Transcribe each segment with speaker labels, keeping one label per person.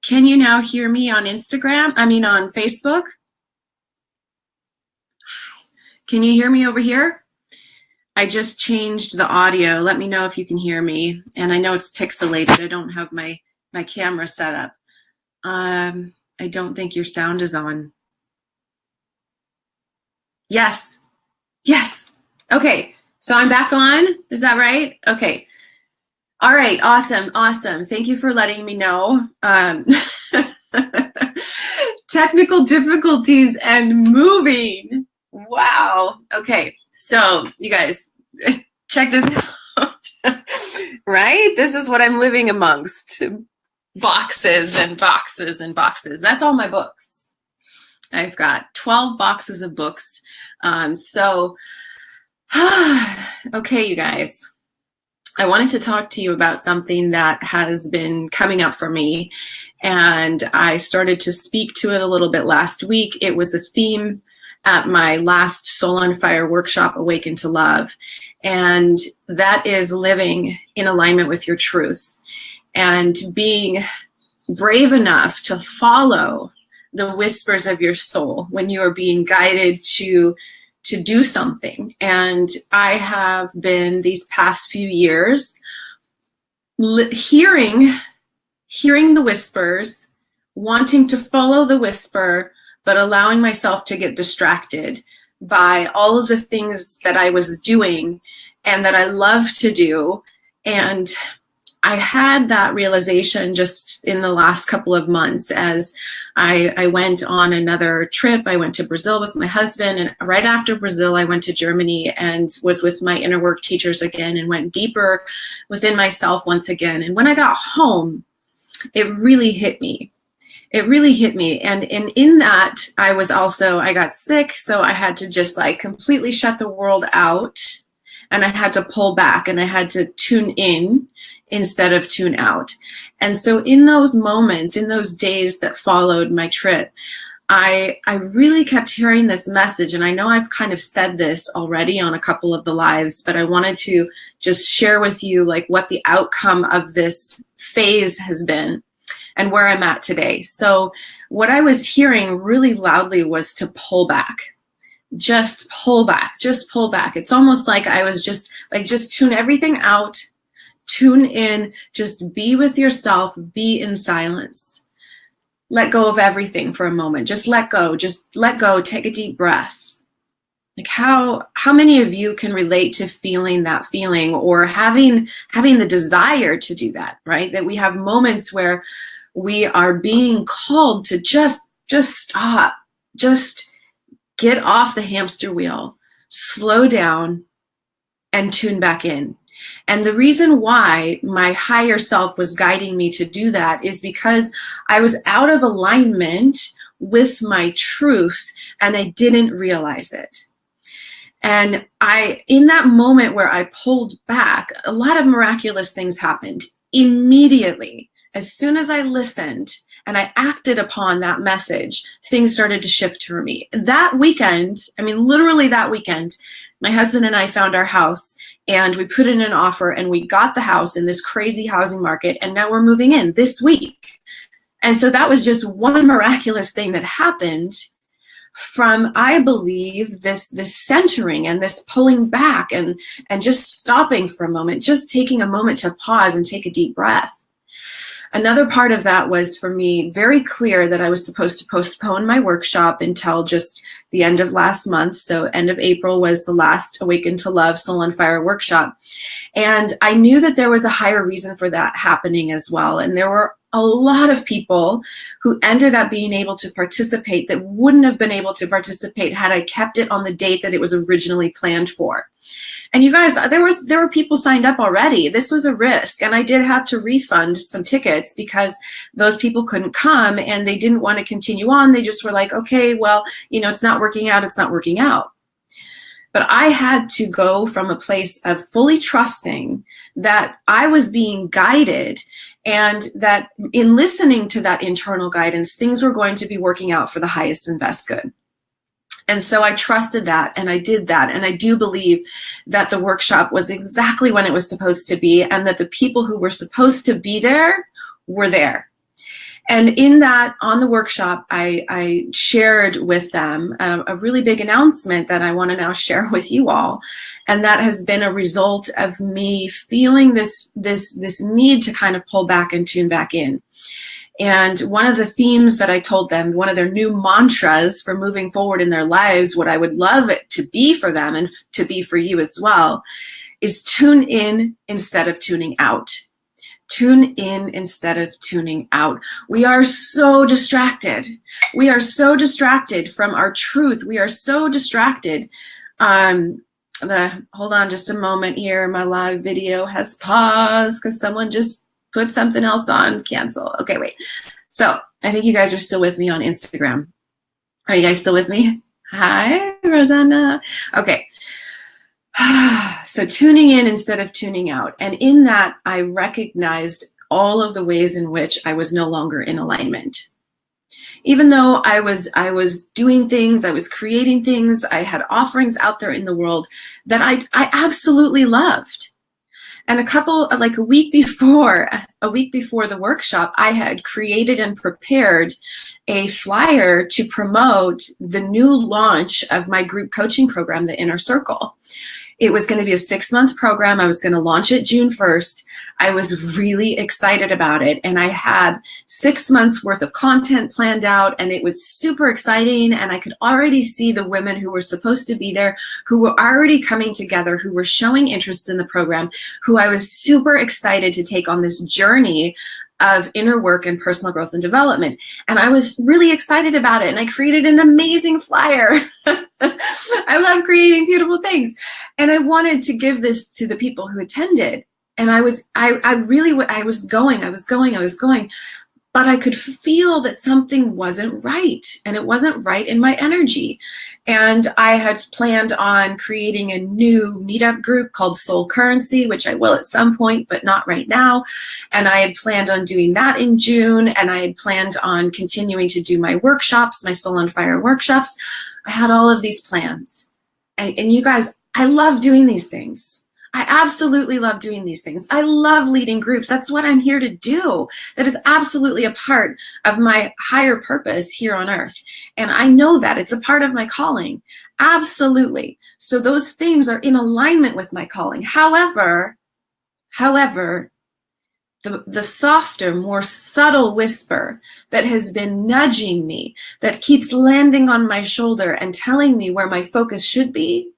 Speaker 1: Can you now hear me on Instagram? I mean, on Facebook? Can you hear me over here? I just changed the audio. Let me know if you can hear me. And I know it's pixelated. I don't have my camera set up. I don't think your sound is on. Yes. Yes. Okay. So I'm back on. Is that right? Okay. All right. Awesome. Awesome. Thank you for letting me know. Technical difficulties and moving. Wow. Okay. So you guys, check this out. Right? This is what I'm living amongst. Boxes and boxes and boxes. That's all my books. I've got 12 boxes of books. Okay, you guys. I wanted to talk to you about something that has been coming up for me, and I started to speak to it a little bit last week. It was a theme at my last Soul on Fire workshop, Awaken to Love, and that is living in alignment with your truth and being brave enough to follow the whispers of your soul when you are being guided to do something. And I have been these past few years hearing the whispers, wanting to follow the whisper, but allowing myself to get distracted by all of the things that I was doing and that I love to do. And I had that realization just in the last couple of months as I went on another trip. I went to Brazil with my husband, and right after Brazil, I went to Germany and was with my inner work teachers again and went deeper within myself once again. And when I got home, it really hit me. It really hit me. And in that, I got sick, so I had to just like completely shut the world out, and I had to pull back and I had to tune in instead of tune out. And so in those moments, in those days that followed my trip, I really kept hearing this message. And I know I've kind of said this already on a couple of the lives, but I wanted to just share with you like what the outcome of this phase has been and where I'm at today. So what I was hearing really loudly was to pull back. Just pull back, just pull back. It's almost like I was just tune everything out. Tune in, just be with yourself, be in silence. Let go of everything for a moment. Just let go, take a deep breath. Like how many of you can relate to feeling that feeling or having the desire to do that, right? That we have moments where we are being called to just stop, just get off the hamster wheel, slow down, and tune back in. And the reason why my higher self was guiding me to do that is because I was out of alignment with my truth and I didn't realize it. And in that moment where I pulled back, a lot of miraculous things happened immediately. As soon as I listened and I acted upon that message, things started to shift for me. That weekend, literally that weekend, my husband and I found our house and we put in an offer and we got the house in this crazy housing market, and now we're moving in this week. And so that was just one miraculous thing that happened from, I believe, this centering and this pulling back and just stopping for a moment, just taking a moment to pause and take a deep breath. Another part of that was for me very clear that I was supposed to postpone my workshop until just the end of last month. So end of April was the last Awaken to Love Soul on Fire workshop. And I knew that there was a higher reason for that happening as well. And there were a lot of people who ended up being able to participate that wouldn't have been able to participate had I kept it on the date that it was originally planned for. And you guys, there were people signed up already. This was a risk, and I did have to refund some tickets because those people couldn't come and they didn't want to continue on. They just were like, okay, well, it's not working out. It's not working out. But I had to go from a place of fully trusting that I was being guided, and that in listening to that internal guidance, things were going to be working out for the highest and best good. And so I trusted that and I did that. And I do believe that the workshop was exactly when it was supposed to be, and that the people who were supposed to be there were there. And in that, on the workshop, I shared with them a really big announcement that I want to now share with you all. And that has been a result of me feeling this need to kind of pull back and tune back in. And one of the themes that I told them, one of their new mantras for moving forward in their lives, what I would love it to be for them and to be for you as well, is tune in instead of tuning out. Tune in instead of tuning out. We are so distracted. We are so distracted from our truth. We are so distracted. Hold on just a moment here. My live video has paused because someone just put something else on. Cancel. Okay, wait. So I think you guys are still with me on Instagram. Are you guys still with me? Hi, Rosanna. Okay. So tuning in instead of tuning out. And in that, I recognized all of the ways in which I was no longer in alignment. Even though I was doing things, I was creating things, I had offerings out there in the world that I absolutely loved. And a week before the workshop, I had created and prepared a flyer to promote the new launch of my group coaching program, The Inner Circle. It was going to be a 6-month program. I was going to launch it June 1st. I was really excited about it. And I had 6 months worth of content planned out, and it was super exciting. And I could already see the women who were supposed to be there, who were already coming together, who were showing interest in the program, who I was super excited to take on this journey of inner work and personal growth and development. And I was really excited about it. And I created an amazing flyer. I love creating beautiful things. And I wanted to give this to the people who attended. And I was going, but I could feel that something wasn't right. And it wasn't right in my energy. And I had planned on creating a new meetup group called Soul Currency, which I will at some point, but not right now. And I had planned on doing that in June. And I had planned on continuing to do my workshops, my Soul on Fire workshops. I had all of these plans. And you guys, I love doing these things. I absolutely love doing these things. I love leading groups. That's what I'm here to do. That is absolutely a part of my higher purpose here on earth. And I know that it's a part of my calling. Absolutely. So those things are in alignment with my calling. However, the softer, more subtle whisper that has been nudging me, that keeps landing on my shoulder and telling me where my focus should be,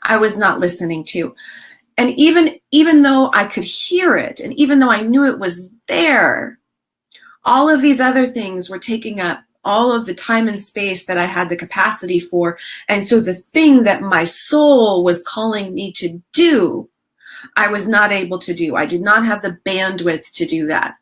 Speaker 1: I was not listening to. And even though I could hear it, and even though I knew it was there, all of these other things were taking up all of the time and space that I had the capacity for. And so the thing that my soul was calling me to do, I was not able to do. I did not have the bandwidth to do that.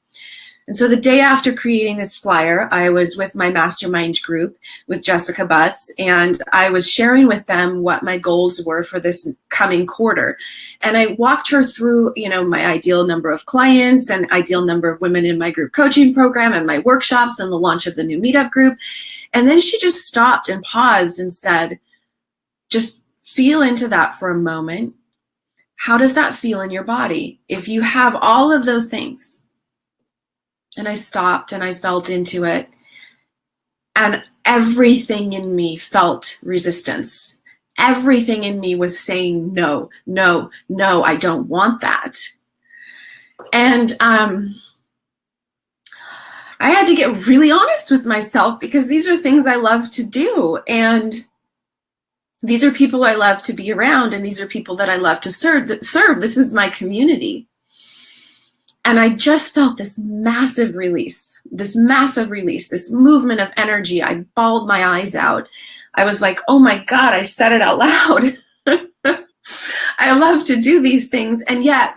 Speaker 1: And so the day after creating this flyer, I was with my mastermind group with Jessica Butts, and I was sharing with them what my goals were for this coming quarter. And I walked her through, my ideal number of clients and ideal number of women in my group coaching program and my workshops and the launch of the new meetup group. And then she just stopped and paused and said, just feel into that for a moment. How does that feel in your body? If you have all of those things. And I stopped and I felt into it. And everything in me felt resistance. Everything in me was saying, no, no, no, I don't want that. And I had to get really honest with myself, because these are things I love to do. And these are people I love to be around. And these are people that I love to serve. This is my community. And I just felt this massive release, this movement of energy. I bawled my eyes out. I was like, oh my God, I said it out loud. I love to do these things. And yet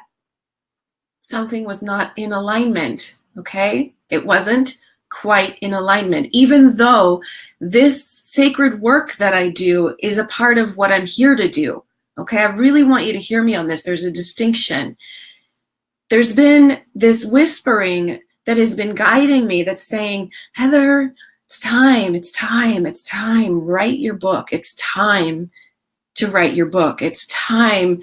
Speaker 1: something was not in alignment, okay? It wasn't quite in alignment, even though this sacred work that I do is a part of what I'm here to do, okay? I really want you to hear me on this. There's a distinction. There's been this whispering that has been guiding me that's saying, Heather, it's time, write your book. It's time to write your book. It's time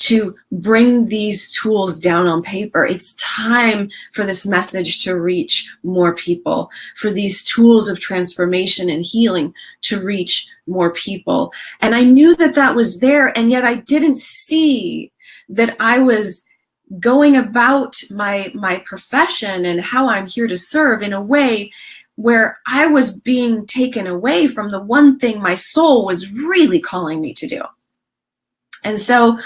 Speaker 1: to bring these tools down on paper. It's time for this message to reach more people, for these tools of transformation and healing to reach more people. And I knew that that was there, and yet I didn't see that I was going about my profession and how I'm here to serve in a way where I was being taken away from the one thing my soul was really calling me to do. And so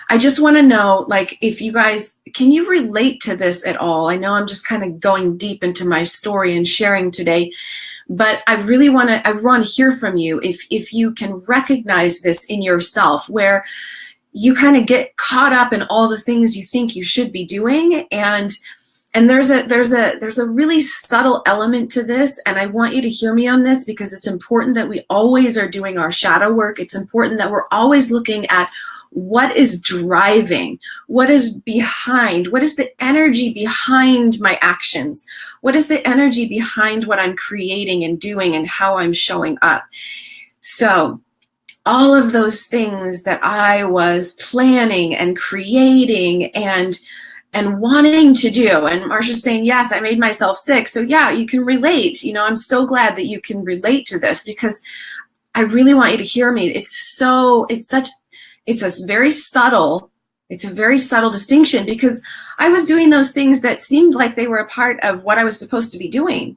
Speaker 1: I just want to know, like, if you guys, can you relate to this at all? I know I'm just kind of going deep into my story and sharing today, but I really want to hear from you if you can recognize this in yourself, where you kind of get caught up in all the things you think you should be doing, and there's a really subtle element to this, and I want you to hear me on this, because it's important that we always are doing our shadow work. It's important that we're always looking at what is driving, what is behind, what is the energy behind my actions, what is the energy behind what I'm creating and doing and how I'm showing up. So all of those things that I was planning and creating and wanting to do. And Marsha's saying, yes, I made myself sick. So yeah, you can relate. You know, I'm so glad that you can relate to this, because I really want you to hear me. It's a very subtle distinction, because I was doing those things that seemed like they were a part of what I was supposed to be doing.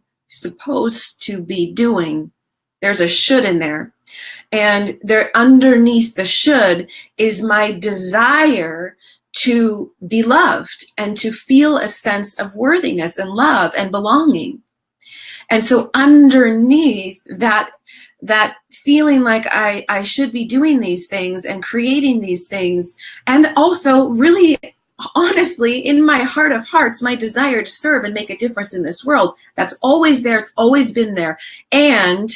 Speaker 1: There's a should in there. And there underneath the should is my desire to be loved and to feel a sense of worthiness and love and belonging. And so underneath that feeling like I should be doing these things and creating these things, and also really honestly in my heart of hearts, my desire to serve and make a difference in this world, that's always there. It's always been there. And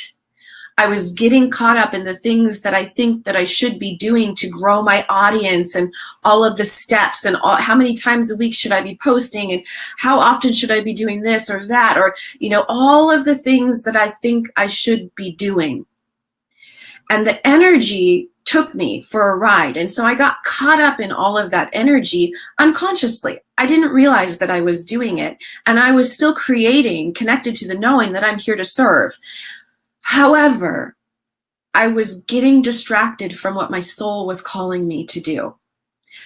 Speaker 1: I was getting caught up in the things that I think that I should be doing to grow my audience, and all of the steps, and how many times a week should I be posting, and how often should I be doing this or that, or, you know, all of the things that I think I should be doing. And the energy took me for a ride. And so I got caught up in all of that energy unconsciously. I didn't realize that I was doing it. And I was still creating, connected to the knowing that I'm here to serve. However, I was getting distracted from what my soul was calling me to do.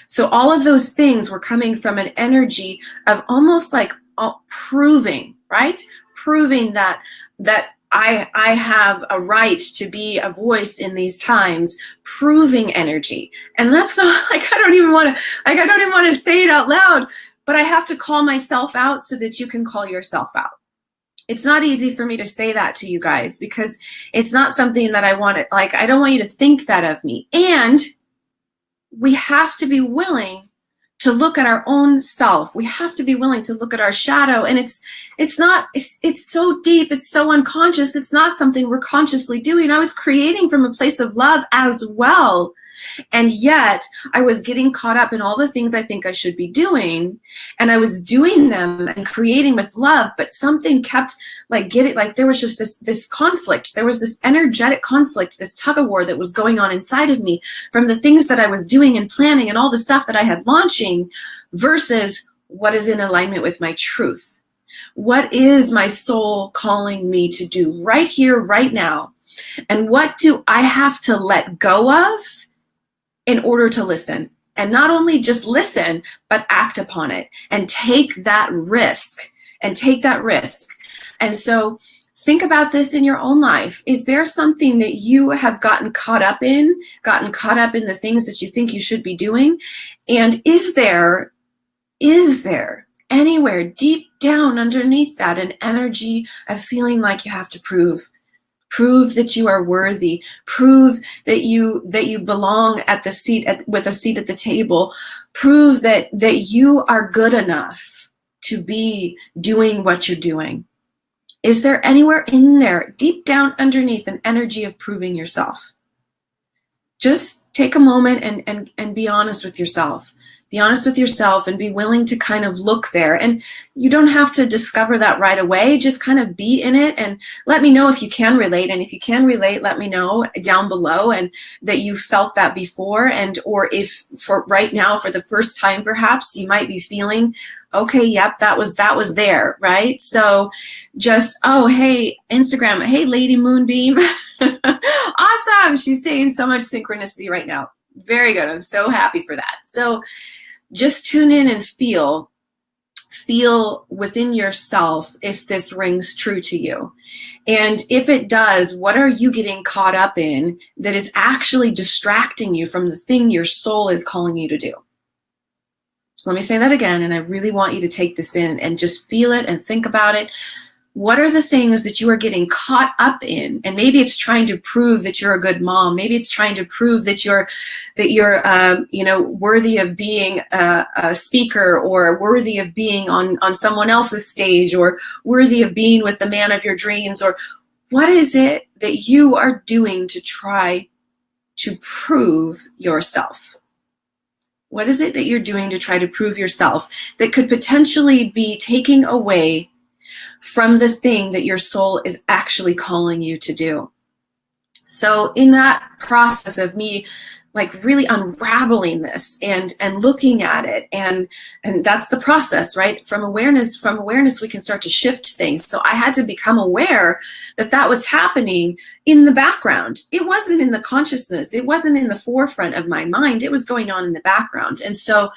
Speaker 1: So all of those things were coming from an energy of almost like proving, right? Proving that I have a right to be a voice in these times, proving energy. And that's not like, I don't even want to say it out loud, but I have to call myself out so that you can call yourself out. It's not easy for me to say that to you guys, because it's not something that I want to, like, I don't want you to think that of me. And we have to be willing to look at our own self. We have to be willing to look at our shadow. And it's so deep. It's so unconscious. It's not something we're consciously doing. I was creating from a place of love as well. And yet I was getting caught up in all the things I think I should be doing, and I was doing them and creating with love, but something kept there was just this conflict. There was this energetic conflict, this tug of war that was going on inside of me from the things that I was doing and planning and all the stuff that I had launching versus what is in alignment with my truth. What is my soul calling me to do right here, right now? And what do I have to let go of in order to listen? And not only just listen, but act upon it and take that risk. And so think about this in your own life. Is there something that you have gotten caught up in the things that you think you should be doing? And is there anywhere deep down underneath that an energy of feeling like you have to prove that you are worthy, prove that you belong at the seat with a seat at the table, prove that you are good enough to be doing what you're doing? Is there anywhere in there, deep down underneath, an energy of proving yourself? Just take a moment and be honest with yourself, Be honest with yourself and be willing to kind of look there. And you don't have to discover that right away. Just kind of be in it and let me know if you can relate. And if you can relate, let me know down below and that you felt that before. And or if for right now, for the first time, perhaps you might be feeling, okay, yep, that was there, right? So just, oh, hey, Instagram, hey, Lady Moonbeam. Awesome. She's saying so much synchronicity right now. Very good. I'm so happy for that. So just tune in and feel within yourself if this rings true to you. And if it does, what are you getting caught up in that is actually distracting you from the thing your soul is calling you to do? So let me say that again, and I really want you to take this in and just feel it and think about it. What are the things that you are getting caught up in? And maybe it's trying to prove that you're a good mom. Maybe it's trying to prove that you're worthy of being a speaker, or worthy of being on someone else's stage, or worthy of being with the man of your dreams. Or what is it that you are doing to try to prove yourself? What is it that you're doing to try to prove yourself that could potentially be taking away from the thing that your soul is actually calling you to do? So in that process of me like really unraveling this and looking at it, and that's the process, right? From awareness we can start to shift things. So I had to become aware that that was happening in the background. It wasn't in the consciousness. It wasn't in the forefront of my mind. It was going on in the background. And so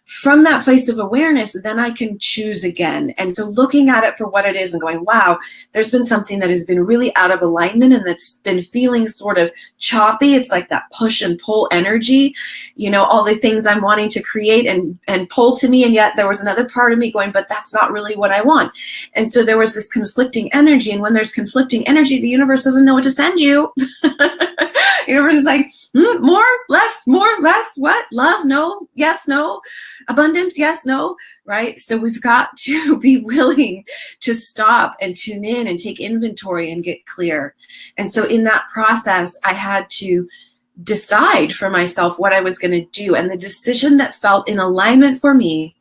Speaker 1: from that place of awareness, then I can choose again. And so looking at it for what it is and going, wow, there's been something that has been really out of alignment and that's been feeling sort of choppy. It's like that push and pull energy, all the things I'm wanting to create and pull to me. And yet there was another part of me going, but that's not really what I want. And so there was this conflicting energy. And when there's conflicting energy, the universe doesn't know what to send you. Universe is like, more, less, what? Love, no, yes, no. Abundance, yes, no, right? So we've got to be willing to stop and tune in and take inventory and get clear. And so in that process, I had to decide for myself what I was going to do. And the decision that felt in alignment for me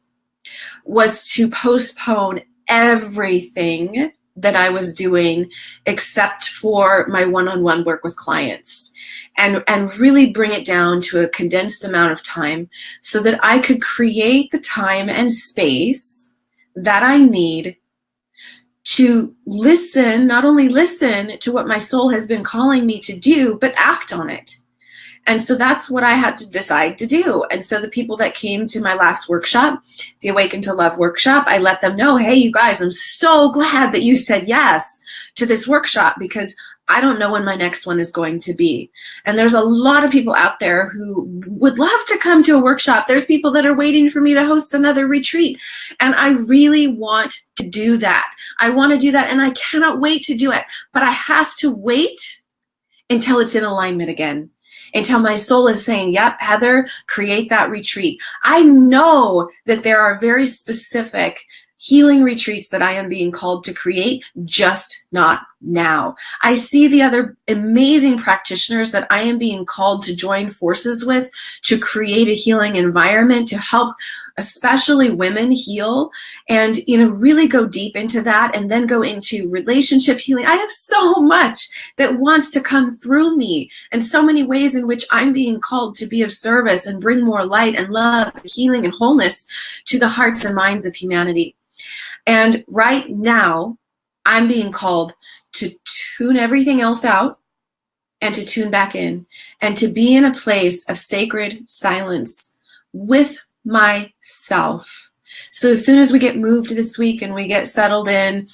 Speaker 1: was to postpone everything that I was doing except for my one-on-one work with clients, and really bring it down to a condensed amount of time so that I could create the time and space that I need to listen, not only listen to what my soul has been calling me to do, but act on it. And so that's what I had to decide to do. And so the people that came to my last workshop, the Awaken to Love workshop, I let them know, hey, you guys, I'm so glad that you said yes to this workshop, because I don't know when my next one is going to be. And there's a lot of people out there who would love to come to a workshop. There's people that are waiting for me to host another retreat. And I really want to do that. I want to do that, and I cannot wait to do it. But I have to wait until it's in alignment again. Until my soul is saying, yep, Heather, create that retreat. I know that there are very specific healing retreats that I am being called to create, just not now. I see the other amazing practitioners that I am being called to join forces with to create a healing environment to help especially women heal, and really go deep into that, and then go into relationship healing. I have so much that wants to come through me, and so many ways in which I'm being called to be of service and bring more light and love and healing and wholeness to the hearts and minds of humanity. And right now, I'm being called to tune everything else out and to tune back in, and to be in a place of sacred silence with myself. So as soon as we get moved this week and we get settled in,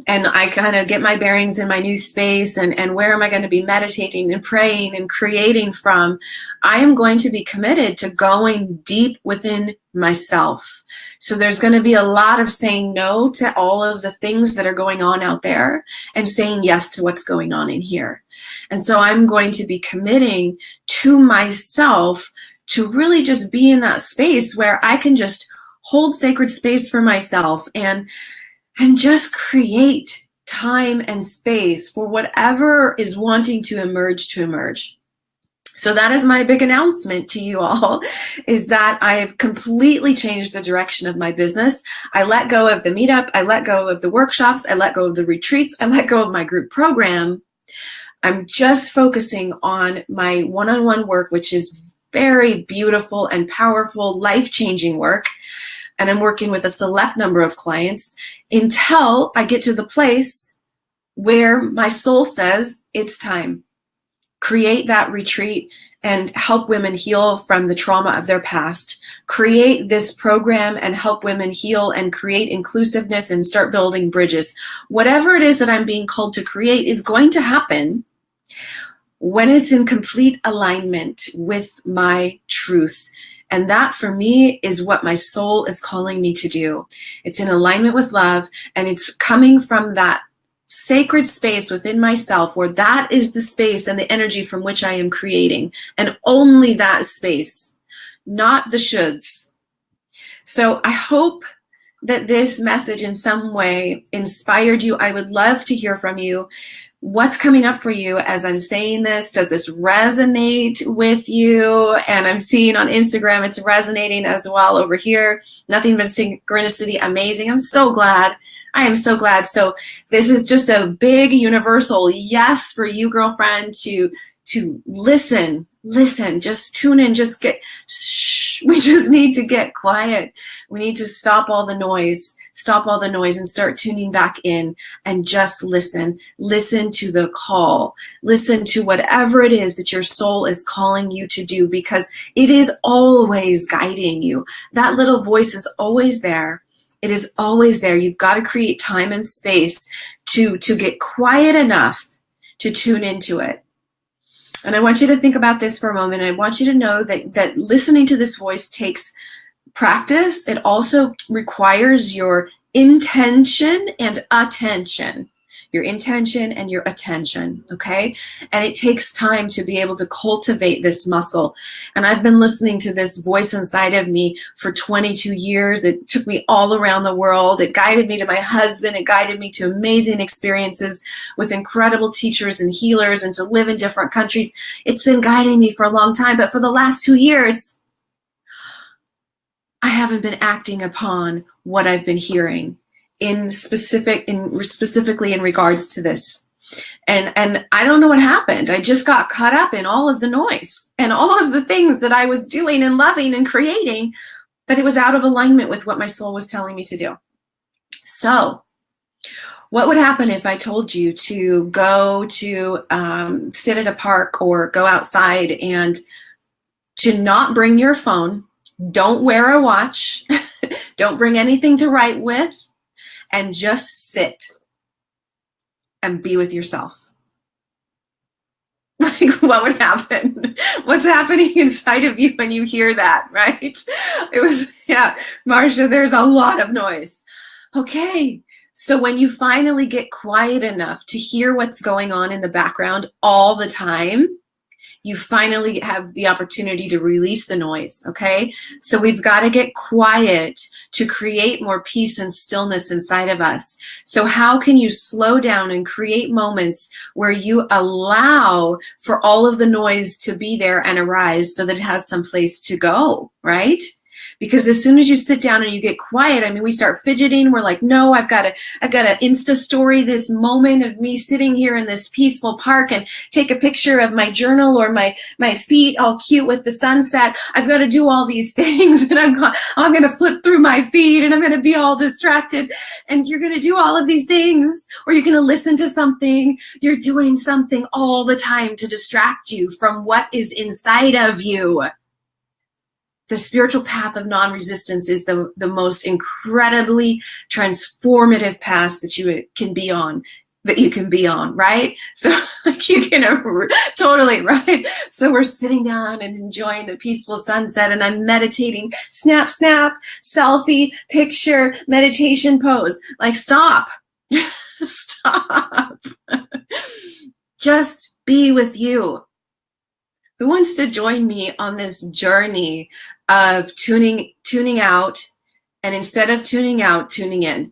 Speaker 1: and I kind of get my bearings in my new space, and where am I going to be meditating and praying and creating from, I am going to be committed to going deep within myself. So there's going to be a lot of saying no to all of the things that are going on out there, and saying yes to what's going on in here. And so I'm going to be committing to myself to really just be in that space where I can just hold sacred space for myself and just create time and space for whatever is wanting to emerge. So that is my big announcement to you all, is that I have completely changed the direction of my business. I let go of the meetup. I let go of the workshops. I let go of the retreats. I let go of my group program. I'm just focusing on my one-on-one work, which is very beautiful and powerful, life-changing work. And I'm working with a select number of clients until I get to the place where my soul says it's time. Create that retreat and help women heal from the trauma of their past. Create this program and help women heal and create inclusiveness and start building bridges. Whatever it is that I'm being called to create is going to happen when it's in complete alignment with my truth. And that for me is what my soul is calling me to do. It's in alignment with love, and it's coming from that sacred space within myself, where that is the space and the energy from which I am creating, and only that space, not the shoulds. So I hope that this message in some way inspired you. I would love to hear from you. What's coming up for you as I'm saying this? Does this resonate with you? And I'm seeing on Instagram it's resonating as well over here. Nothing but synchronicity. Amazing. I'm so glad. I am so glad. So this is just a big universal yes for you, girlfriend, to listen, just tune in, just get, shh. We just need to get quiet. We need to stop all the noise and start tuning back in and just listen. Listen to the call. Listen to whatever it is that your soul is calling you to do, because it is always guiding you. That little voice is always there. It is always there. You've got to create time and space to get quiet enough to tune into it. And I want you to think about this for a moment. I want you to know that listening to this voice takes practice. It also requires your intention and attention. Your intention and your attention, okay? And it takes time to be able to cultivate this muscle. And I've been listening to this voice inside of me for 22 years. It took me all around the world. It guided me to my husband. It guided me to amazing experiences with incredible teachers and healers, and to live in different countries. It's been guiding me for a long time, but for the last 2 years, I haven't been acting upon what I've been hearing specifically in regards to this. And I don't know what happened. I just got caught up in all of the noise and all of the things that I was doing and loving and creating, but it was out of alignment with what my soul was telling me to do. So what would happen if I told you to go to sit at a park or go outside and to not bring your phone, don't wear a watch, don't bring anything to write with, and just sit and be with yourself? Like, what would happen? What's happening inside of you when you hear that, right? It was, yeah, Marsha, there's a lot of noise. Okay, so when you finally get quiet enough to hear what's going on in the background all the time, you finally have the opportunity to release the noise, okay? So we've got to get quiet to create more peace and stillness inside of us. So how can you slow down and create moments where you allow for all of the noise to be there and arise so that it has some place to go, right? Because as soon as you sit down and you get quiet, I mean, we start fidgeting. We're like, no, I've got to Insta story this moment of me sitting here in this peaceful park and take a picture of my journal or my feet all cute with the sunset. I've got to do all these things, and I'm going to flip through my feed, and I'm going to be all distracted. And you're going to do all of these things, or you're going to listen to something. You're doing something all the time to distract you from what is inside of you. The spiritual path of non-resistance is the most incredibly transformative path that you can be on, right? So like you can totally, right? So we're sitting down and enjoying the peaceful sunset, and I'm meditating, snap, snap, selfie, picture, meditation pose. Like, stop, stop. Just be with you. Who wants to join me on this journey of tuning out, and instead of tuning out, tuning in?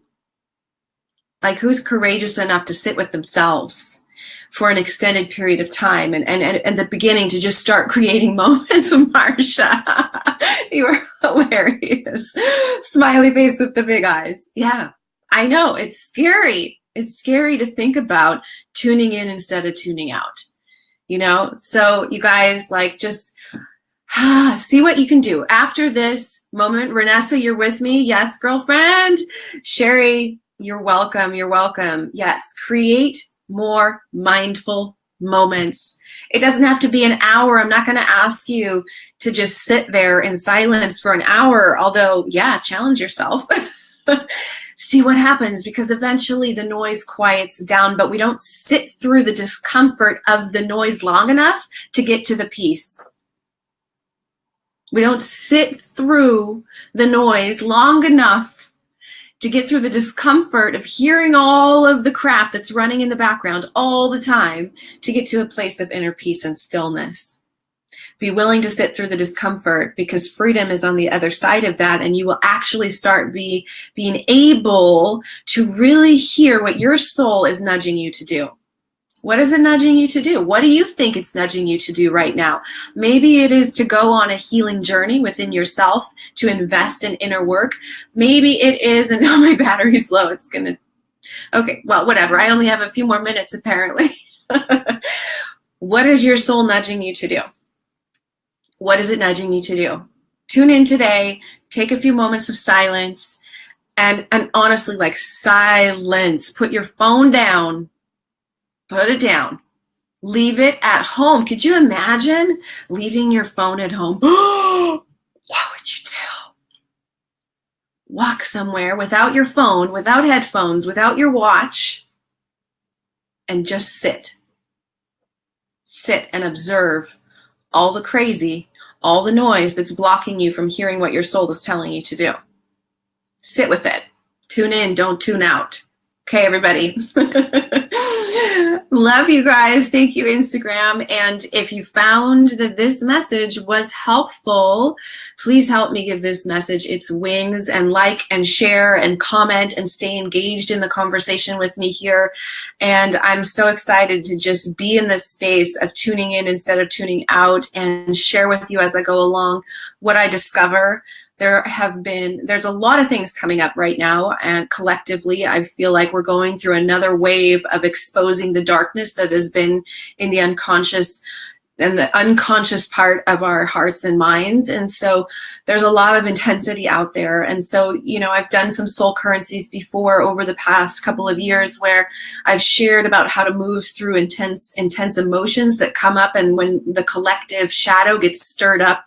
Speaker 1: Like, who's courageous enough to sit with themselves for an extended period of time, and at the beginning to just start creating moments. Marsha, you are hilarious. Smiley face with the big eyes. Yeah, I know, it's scary. It's scary to think about tuning in instead of tuning out, you know? So you guys, like, just see what you can do. After this moment, Renessa, you're with me? Yes, girlfriend. Sherry, you're welcome. You're welcome. Yes, create more mindful moments. It doesn't have to be an hour. I'm not going to ask you to just sit there in silence for an hour, although, yeah, challenge yourself. See what happens, because eventually the noise quiets down, but we don't sit through the discomfort of the noise long enough to get to the peace. We don't sit through the noise long enough to get through the discomfort of hearing all of the crap that's running in the background all the time to get to a place of inner peace and stillness. Be willing to sit through the discomfort, because freedom is on the other side of that, and you will actually start being able to really hear what your soul is nudging you to do. What is it nudging you to do? What do you think it's nudging you to do right now? Maybe it is to go on a healing journey within yourself, to invest in inner work. Maybe it is, and now my battery's low, it's gonna, okay, well, whatever. I only have a few more minutes apparently. What is your soul nudging you to do? What is it nudging you to do? Tune in today, take a few moments of silence, and honestly, like, silence. Put your phone down. Put it down. Leave it at home. Could you imagine leaving your phone at home? What would you do? Walk somewhere without your phone, without headphones, without your watch, and just sit. Sit and observe all the crazy, all the noise that's blocking you from hearing what your soul is telling you to do. Sit with it. Tune in, don't tune out. Okay, everybody. Love you guys. Thank you, Instagram. And if you found that this message was helpful, please help me give this message its wings, and like and share and comment and stay engaged in the conversation with me here. And I'm so excited to just be in this space of tuning in instead of tuning out, and share with you as I go along what I discover. There's a lot of things coming up right now, and collectively I feel like we're going through another wave of exposing the darkness that has been in the unconscious and the unconscious part of our hearts and minds. And so there's a lot of intensity out there. And so, you know, I've done some soul currencies before over the past couple of years where I've shared about how to move through intense emotions that come up. And when the collective shadow gets stirred up,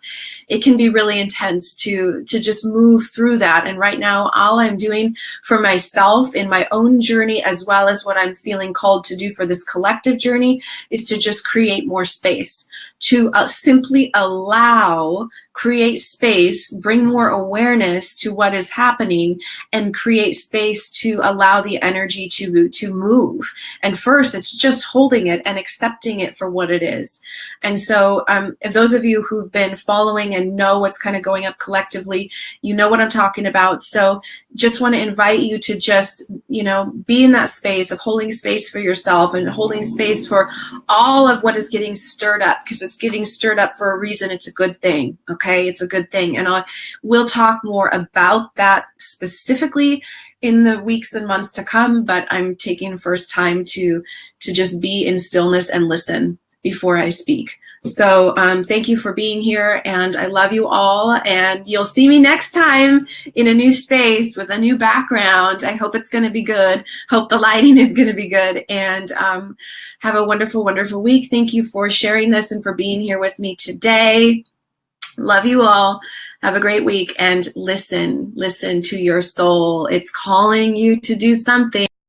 Speaker 1: it can be really intense to just move through that. And right now, all I'm doing for myself in my own journey, as well as what I'm feeling called to do for this collective journey, is to just create more space, to simply create space, bring more awareness to what is happening, and create space to allow the energy to move. And first, it's just holding it and accepting it for what it is. And so if those of you who've been following and know what's kind of going up collectively, you know what I'm talking about. So just want to invite you to just, you know, be in that space of holding space for yourself and holding space for all of what is getting stirred up, because it's getting stirred up for a reason. It's a good thing. Okay. It's a good thing. And we'll talk more about that specifically in the weeks and months to come, but I'm taking first time to just be in stillness and listen before I speak. So thank you for being here, and I love you all, and you'll see me next time in a new space with a new background. I hope it's going to be good. Hope the lighting is going to be good, and have a wonderful, wonderful week. Thank you for sharing this and for being here with me today. Love you all. Have a great week, and listen to your soul. It's calling you to do something.